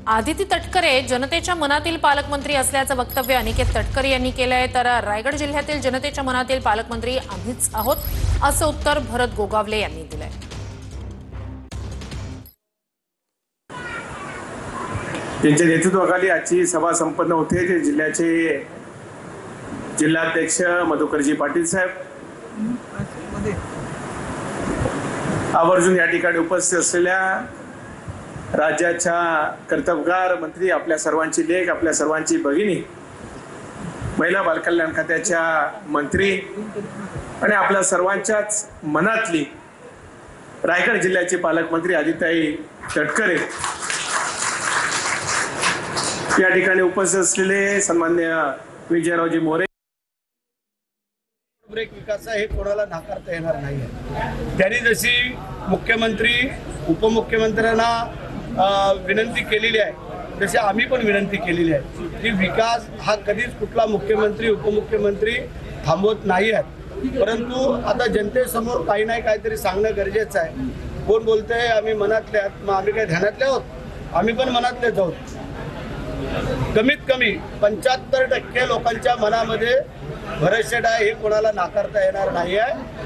आदिती तटकरे जनतेच्या मनातील पालकमंत्री असल्याचं वक्तव्य अनिकेत तटकरे यांनी केलं आहे। तर रायगड जिल्ह्यातील जनतेच्या मनातील पालकमंत्री आम्हीच आहोत असं उत्तर भरत गोगावले यांनी दिलंय। त्यांच्या नेतृत्वाखाली आजची सभा संपन्न होते। जे जिल्ह्याचे जिल्हाध्यक्ष मधुकरजी पाटील साहेब आवर्जून या ठिकाणी उपस्थित असलेल्या राज्याच्या कर्तबगार मंत्री, आपल्या सर्वांची लेक, आपल्या सर्वांची भगिनी, महिला बालकल्याण खात्याच्या मंत्री आणि आपल्या सर्वांच्याच मनातली रायगड जिल्ह्याचे पालकमंत्री आदिताई तटकरे या ठिकाणी उपस्थित असलेले सन्माननीय विजयरावजी मोरे। ब्रेक विकास हे कोणाला नाकारता येणार नाही। त्यांनी जशी मुख्यमंत्री उपमुख्यमंत्र्यांना विनंती केलेली आहे, तशी आम्ही पण विनंती केलेली आहे की विकास हा कधीच कुठला मुख्यमंत्री उपमुख्यमंत्री थांबवत नाही आहेत। परंतु आता जनतेसमोर काही नाही काहीतरी सांगणं गरजेचं आहे। कोण बोलतंय आम्ही मनातले आहोत, मग आम्ही काय ध्यानातले आहोत? आम्ही पण मनातलेच आहोत। कमीत कमी 75% लोकांच्या मनामध्ये भरतशेठ आहे हे कोणाला नाकारता येणार नाही आहे।